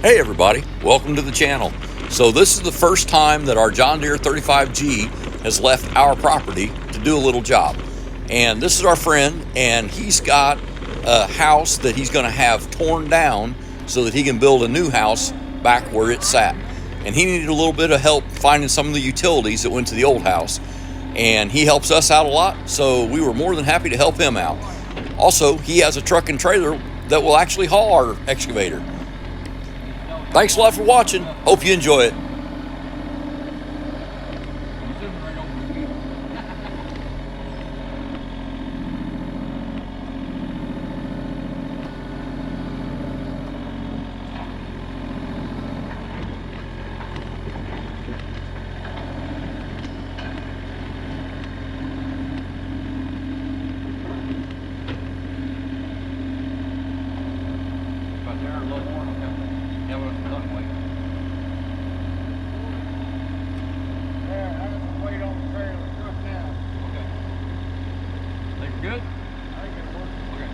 Hey everybody, welcome to the channel. So this is the first time that our John Deere 35G has left our property to do a little job. And this is our friend, and he's got a house that he's going to have torn down so that he can build a new house back where it sat. And he needed a little bit of help finding some of the utilities that went to the old house. And he helps us out a lot, so we were more than happy to help him out. Also, he has a truck and trailer that will actually haul our excavator. Thanks a lot for watching. Hope you enjoy it. Good? I think it'll work. Okay.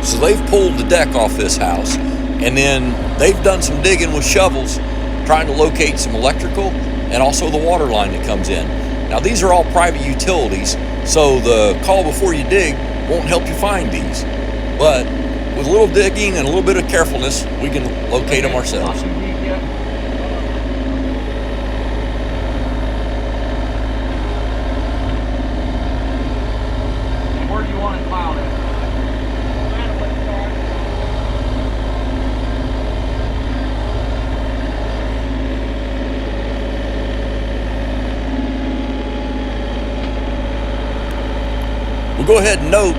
So they've pulled the deck off this house, and then they've done some digging with shovels trying to locate some electrical and also the water line that comes in. Now these are all private utilities, so the call before you dig won't help you find these. But with a little digging and a little bit of carefulness, we can locate them ourselves. Where do you want it filed at? We'll go ahead and note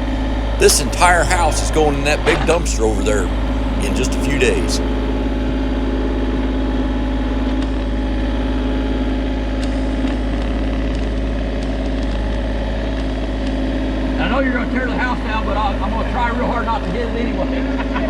this entire house is going in that big dumpster over there in just a few days. you're going to tear the house down, but I'm going to try real hard not to hit it anyway.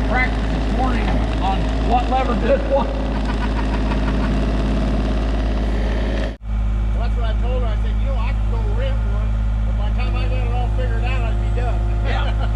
Practice this morning on what lever did what. Well, that's what I told her. I said, you know, I could go rent one, but by the time I got it all figured out, I'd be done. Yeah.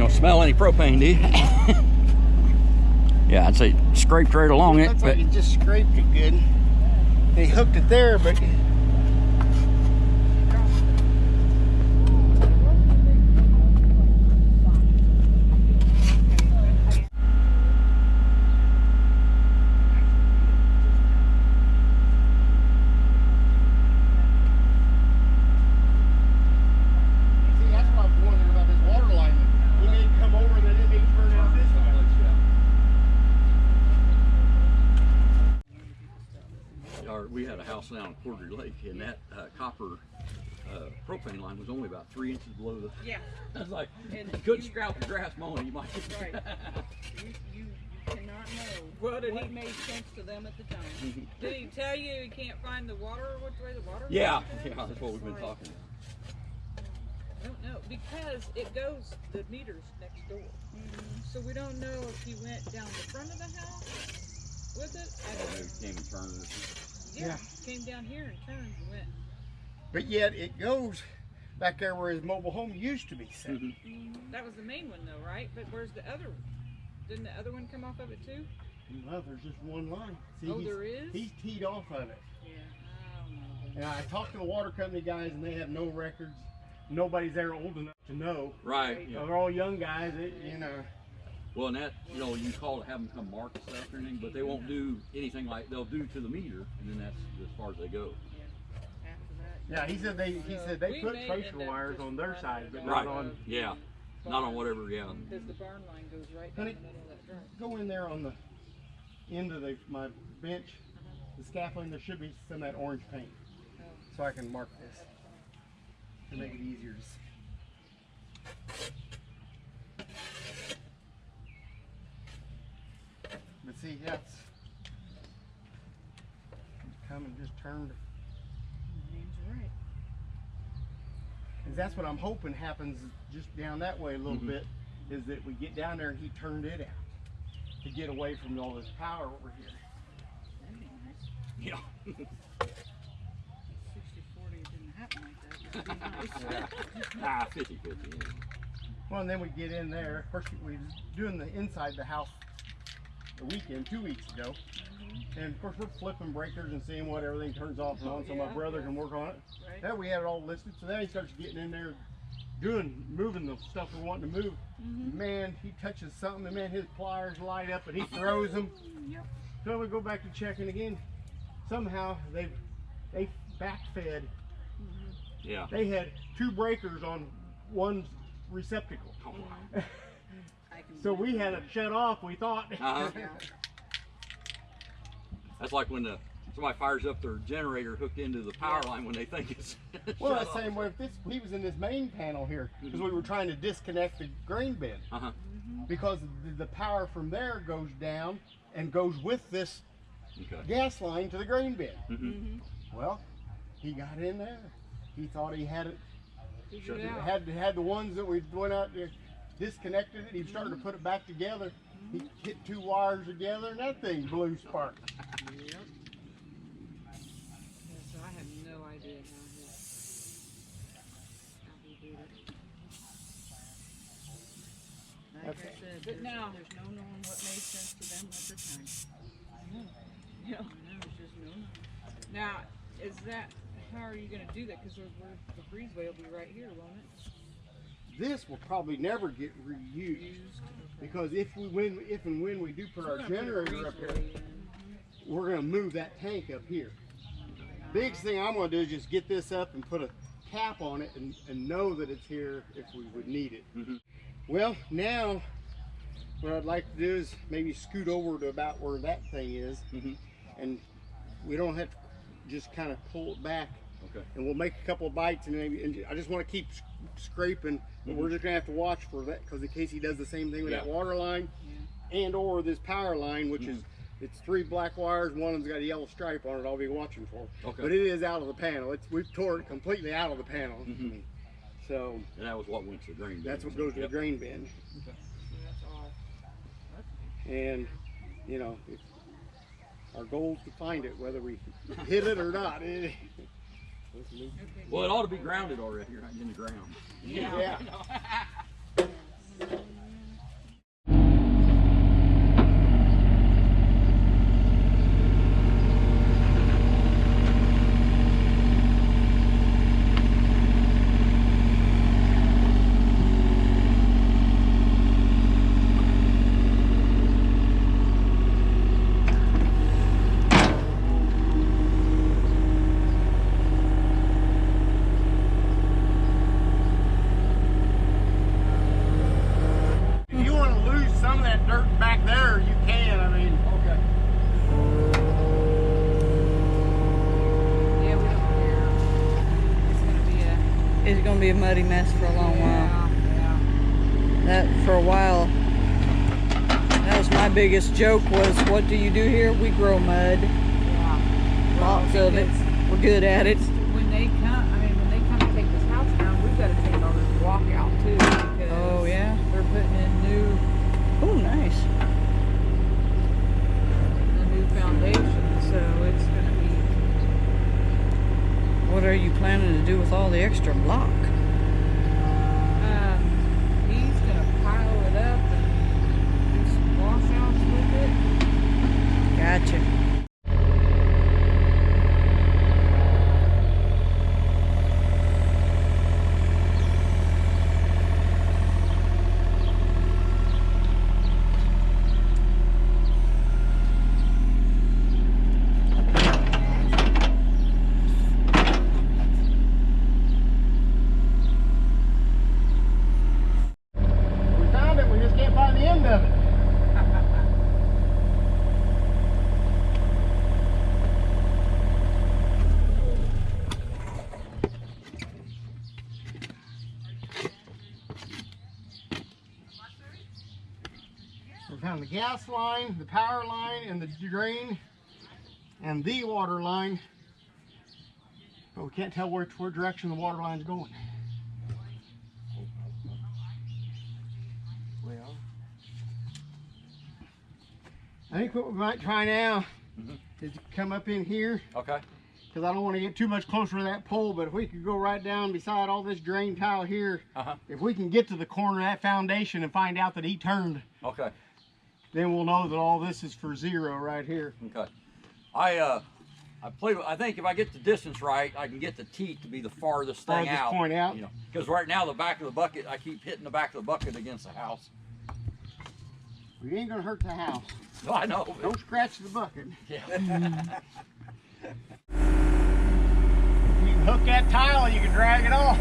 Smell any propane, do you? Yeah, I'd say scraped right along it. Looks like it just scraped it good. They hooked it there, but we had a house down on Quarter Lake, and that copper propane line was only about 3 inches below the. Yeah. I was like, And you couldn't you- scrap the grass mowing. You might. Right. You cannot know what made sense to them at the time. Did he tell you he can't find the water? Which way the water? Yeah, goes? yeah, that's what we've been Right. talking about. I don't know because it goes the meters next door, so we don't know if he went down the front of the house with it. I don't know. Maybe came and turned it. Yeah, came down here and turned and went. But yet it goes back there where his mobile home used to be set. That was the main one though, right? But where's the other one? Didn't the other one come off of it too? Well, there's just one line. See, Oh, there is? He's teed off of it. Yeah, I don't know. And I talked to the water company guys, and they have no records. Nobody's there old enough to know. Right. So Yeah. they're all young guys. You know. Well, and that, you know, you call to have them come mark stuff or anything, but they won't do anything like they'll do to the meter, and then that's as far as they go. Yeah. After that. Yeah, he said they We put may tracer end up wires just on their running side, it but down not the on. Yeah. Not on whatever. Yeah. Because the barn line goes right down Honey, the middle of that drive. Go in there on the end of my bench, the scaffolding. There should be some of that orange paint, so I can mark this to make it easier to see. But see, that's come and just turned. Name's right. And that's what I'm hoping happens just down that way a little bit, is that we get down there and he turned it out to get away from all this power over here. That'd be nice. Yeah. 60-40 didn't happen like that. It'd be nice. 50-50. Yeah. Well, and then we get in there. Of course, we was doing the inside the house a weekend, 2 weeks ago. And of course, we're flipping breakers and seeing what everything turns off and on, so my Yeah, brother yeah. can work on it. Right. Then we had it all listed. So then he starts getting in there, moving the stuff we're wanting to move. Man, he touches something, and man, his pliers light up, and he throws them. Yep. So we go back to checking again. Somehow they backfed. Yeah. They had 2 breakers on one receptacle. Oh, wow. I can So we had it shut off, we thought. Uh-huh. Yeah. That's like when somebody fires up their generator hooked into the power line when they think it's. Well, shut the same way if he was in this main panel here, because we were trying to disconnect the grain bin. Uh-huh. Because the power from there goes down and goes with this Okay. gas line to the grain bin. Mm-hmm. Well, he got in there. He thought he had it, Figure it out. had the ones that we went out there, disconnected it. He started to put it back together. He hit 2 wires together, and that thing blew spark. Yep. Yeah, so I have no idea how he did it. Like Okay. I said, but now there's no knowing what made sense to them at the time. Yeah, there's just no knowing. Now, is that how are you going to do that? Because the breezeway will be right here, won't it? This will probably never get reused. Used. Because if and when we do put our generator up here, Breezeway in. we're gonna move that tank up here. Biggest thing I'm gonna do is just get this up and put a cap on it and know that it's here if we would need it. Well, now what I'd like to do is maybe scoot over to about where that thing is, and we don't have to just kind of pull it back. Okay. And we'll make a couple of bites, and I just want to keep scraping, but we're just gonna have to watch for that, because in case he does the same thing with that water line and or this power line, which is it's 3 black wires, one of them's got a yellow stripe on it. I'll be watching for. Okay. But it is out of the panel. We've tore it completely out of the panel. So And that was what went to the grain bin. that's what goes to the grain bin. So that's all. And you know, our goal is to find it, whether we hit it or not. Well, it ought to be grounded already, right in the ground. Yeah. It's gonna be a muddy mess for a long while. Yeah. That for a while. That was my biggest joke was, what do you do here? We grow mud. Yeah. Lots of it. We're good at it. When they come, I mean, when they come to take this house down, we've got to take all this walk out too, because Oh yeah. they're putting in Oh nice. a new foundation, so it's gonna be. What are you planning to do with all the extra block? He's gonna pile it up and do some washouts with it. Gotcha. We found it, we just can't find the end of it. We found the gas line, the power line, and the drain, and the water line. But we can't tell which direction the water line's going. Well, I think what we might try now is to come up in here, Okay. because I don't want to get too much closer to that pole, but if we could go right down beside all this drain tile here, if we can get to the corner of that foundation and find out that he turned, Okay. then we'll know that all this is for zero right here. Okay. I think if I get the distance right, I can get the teeth to be the farthest thing Farthest out. point out. You know, because right now the back of the bucket, I keep hitting the back of the bucket against the house. We ain't gonna hurt the house. No, I know. but- Don't scratch the bucket. Yeah. You can hook that tile and you can drag it off.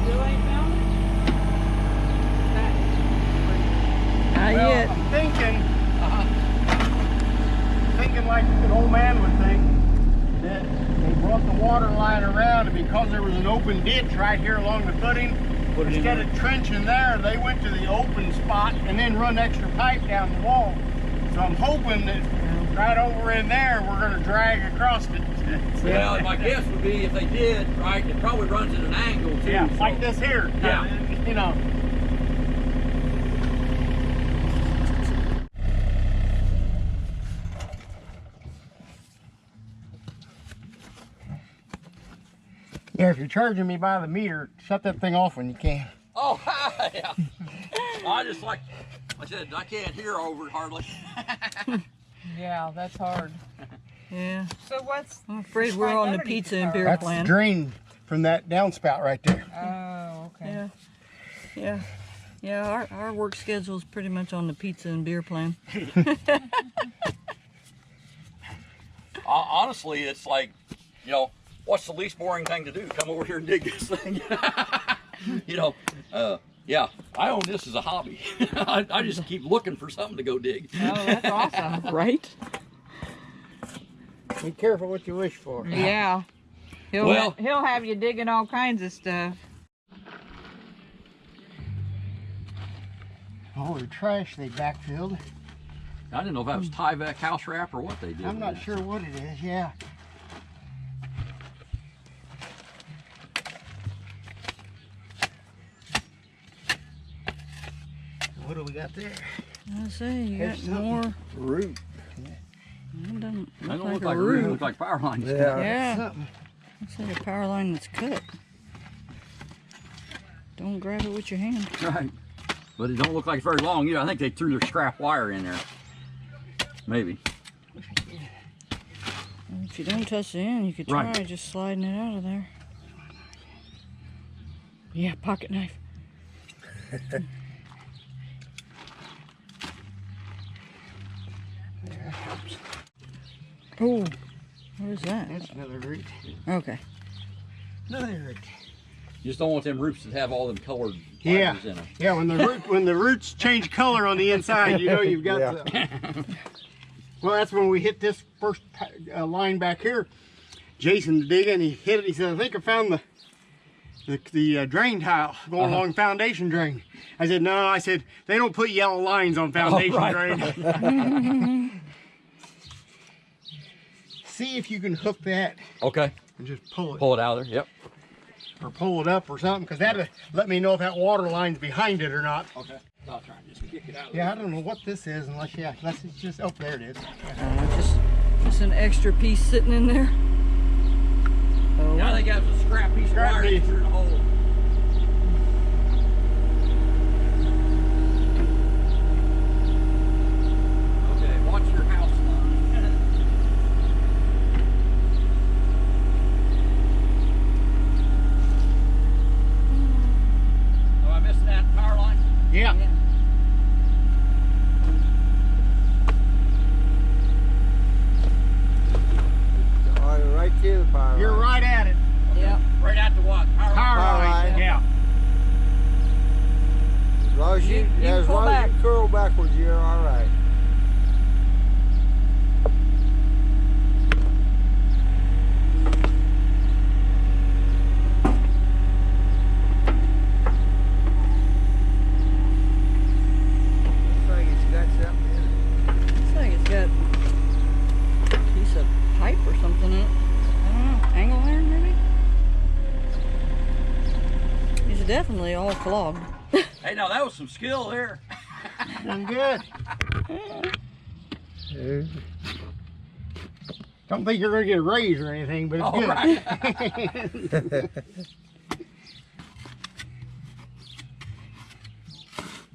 Still ain't found it? Not Well, yet. I'm thinking like an old man would think, that they brought the water line around, and because there was an open ditch right here along the footing, instead of trenching there, they went to the open spot and then run extra pipe down the wall. So I'm hoping that right over in there, we're gonna drag across it. Well, my guess would be if they did, right, it probably runs at an angle too. Yeah, so- like this here. Yeah. You know. Yeah, if you're charging me by the meter, shut that thing off when you can. Oh, yeah. I just like I said, I can't hear over it hardly. Yeah, that's hard. Yeah. So what's? I'm afraid we're on the pizza and beer That's plan. the drain from that downspout right there. Oh, okay. Yeah. Yeah. Yeah, our work schedule is pretty much on the pizza and beer plan. Honestly, it's like, you know, what's the least boring thing to do? Come over here and dig this thing. You know, Yeah, I own this as a hobby. I just keep looking for something to go dig. Oh, that's awesome. Right? Be careful what you wish for. Yeah. He'll have you digging all kinds of stuff. All the trash they backfilled. I didn't know if that was Tyvek house wrap or what they did. I'm not sure what it is, yeah. What do we got there? I say you There's got something. more. Root. It doesn't They look don't like look a like a root. root. Look like power lines. Yeah. Something. Looks like a power line that's cut. Don't grab it with your hand. Right. But it don't look like it's very long either. I think they threw their scrap wire in there. Maybe. If you don't touch the end, you could try Right. just sliding it out of there. Yeah, pocket knife. Oh, what is that? That's another root. Okay. Another root. You just don't want them roots that have all them colored Yeah. fibers in them. Yeah, when the roots change color on the inside, you know you've got the. Well, that's when we hit this first line back here. Jason digging, he hit it. He said, "I think I found the drain tile going along foundation drain." I said, "No," I said, "they don't put yellow lines on foundation drain." See if you can hook that Okay. and just pull it. Pull it out of there. Yep. Or pull it up or something, because that'll let me know if that water line's behind it or not. Okay. I'll try and just kick it out. Yeah, I don't know what this is unless it's just, oh, there it is. Just an extra piece sitting in there. Oh, Now they got a scrap piece of wire piece. through the hole. Okay, watch your house line. Am I missing that power line? Yeah. Right to the power You're line. right at it. Yep. Right at the what? Power Power line. line. Yeah. As long as You as pull long as back. you curl backwards, you're all right. Looks like it's got something in it. Looks like it's got a piece of pipe or something in it. I don't know. Angle iron, maybe? It's definitely all clogged. Hey, now that was some skill there. Done good. Don't think you're going to get a raise or anything, but it's All good. right.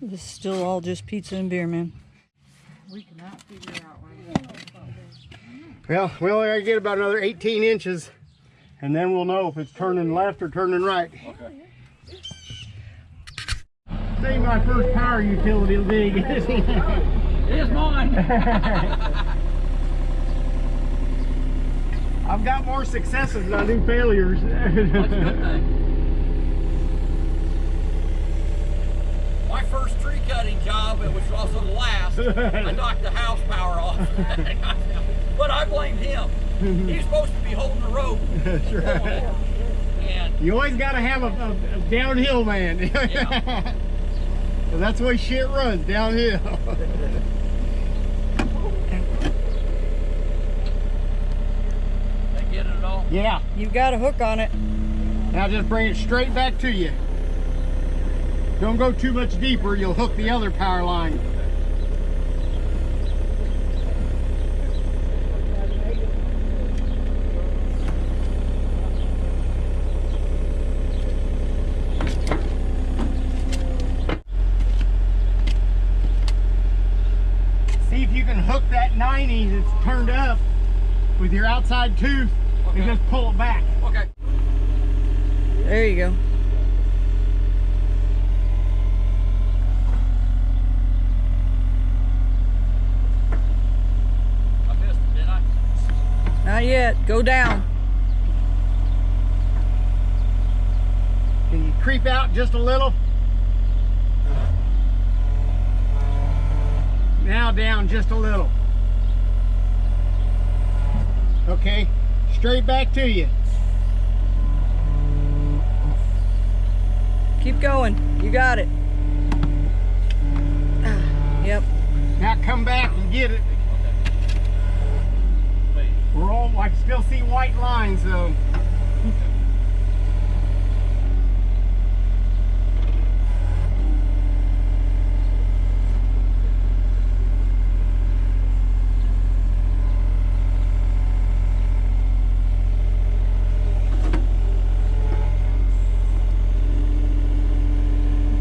This is still all just pizza and beer, man. We cannot figure out where Well, we only got to get about another 18 inches, and then we'll know if it's turning left or turning right. Okay. Say my first power utility dig. It is mine. I've got more successes than I do failures. That's a good thing. My first tree cutting job, it was also the last, I knocked the house power off. But I blamed him. He's supposed to be holding the rope. That's right. And You always got to have a downhill man. yeah. Well, that's the way shit runs, downhill. they get it at all? Yeah. You've got a hook on it. Now just bring it straight back to you. Don't go too much deeper, you'll hook the other power line. See if you can hook that 90 that's turned up with your outside tooth and Okay. just pull it back. Okay. There you go. I missed it, didn't I? Not yet. Go down. Can you creep out just a little? down just a little. Okay, straight back to you. Keep going. You got it. Yep. Now come back and get it. We're all, I can still see white lines though.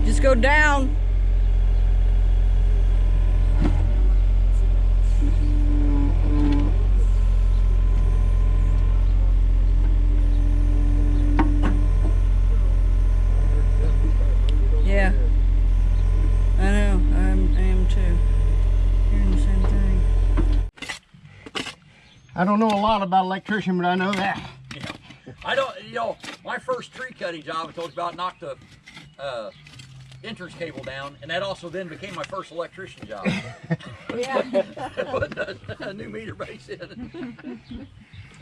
Just go down. Yeah. I know. I am too. Hearing the same thing. I don't know a lot about electrician, but I know that. Yeah. I don't, you know, my first tree cutting job I told you about knocked the entrance cable down, and that also then became my first electrician job. Yeah. Put a new meter base in.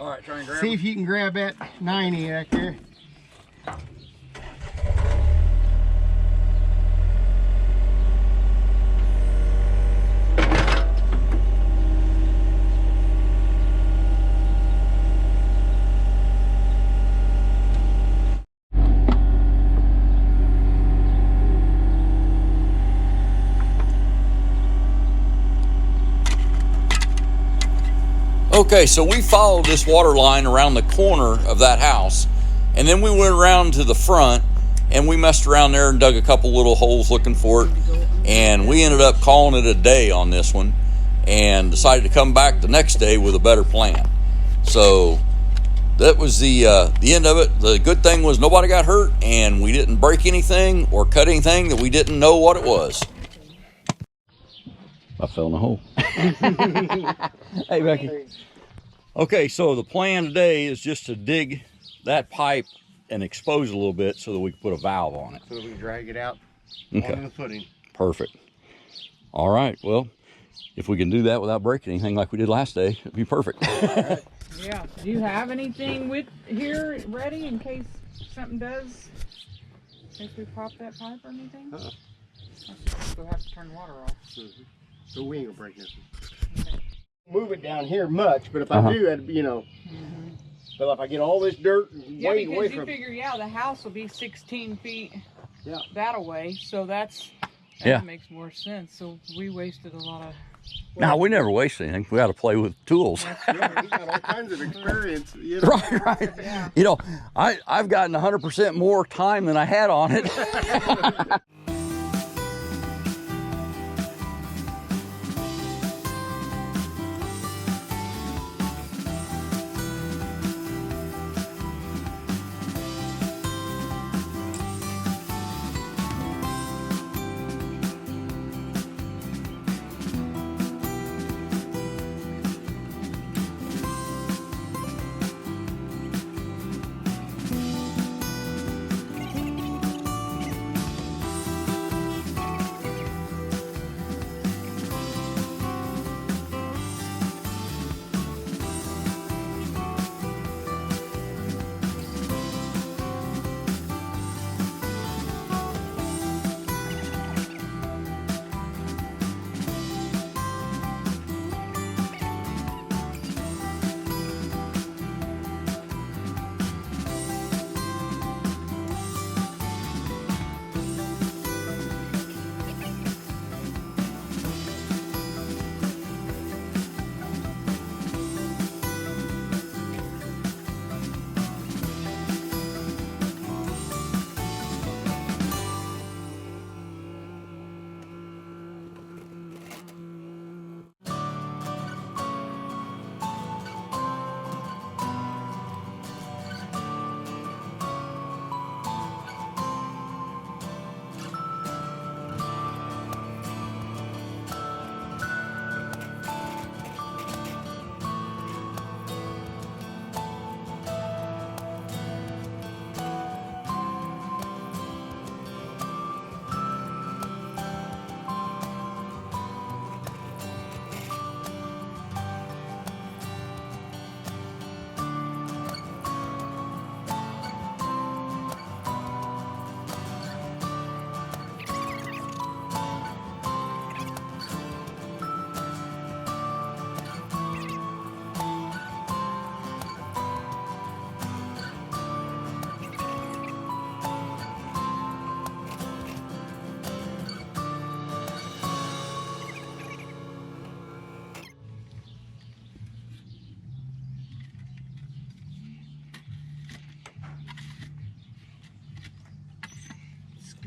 All right, try and grab See it. if you can grab that 90 back there. Okay, so we followed this water line around the corner of that house, and then we went around to the front, and we messed around there and dug a couple little holes looking for it, and we ended up calling it a day on this one, and decided to come back the next day with a better plan. So that was the end of it. The good thing was nobody got hurt, and we didn't break anything or cut anything that we didn't know what it was. I fell in a hole. Hey, Becky. Okay, so the plan today is just to dig that pipe and expose it a little bit so that we can put a valve on it. So that we can drag it out Okay. onto the footing. Perfect. All right, well, if we can do that without breaking anything like we did last day, it'd be perfect. Yeah. Do you have anything with here ready in case something does? In case we pop that pipe or anything? We'll have to turn the water off. So we ain't gonna break this. Okay. Move it down here much, but if I do, it'd be, you know. But if I get all this dirt Yeah, way because away you from, figure, the house will be 16 feet yeah. that away, so that Yeah. makes more sense. So we wasted a lot of. No, we never waste anything. We got to play with tools. Yeah, he's got all kinds of experience. You know? Right. Yeah. You know, I've gotten 100% more time than I had on it.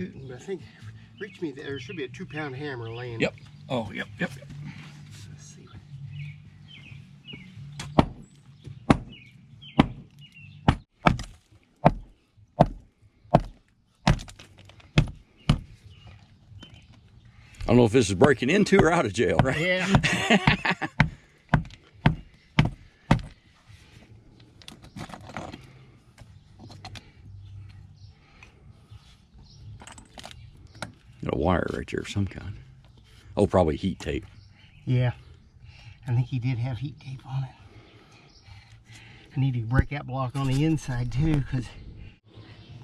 tooting, but I think, reach me, there should be a 2-pound hammer laying. Yep. Oh, yep. Let's see. I don't know if this is breaking into or out of jail, right? Yeah. Got a wire right there of some kind. Oh, probably heat tape. Yeah. I think he did have heat tape on it. I need to break that block on the inside too, because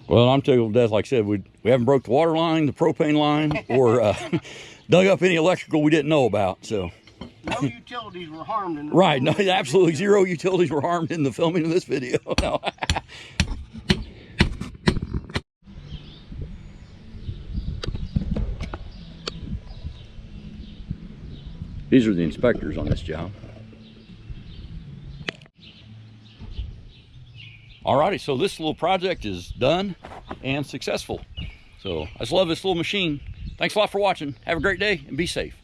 Well, I'm tickled to death. Like I said, we haven't broke the water line, the propane line, or dug up any electrical we didn't know about. So, no utilities were harmed in the right, no, absolutely zero utilities were harmed in the filming of this video. No. These are the inspectors on this job. Alrighty, so this little project is done and successful. So I just love this little machine. Thanks a lot for watching. Have a great day and be safe.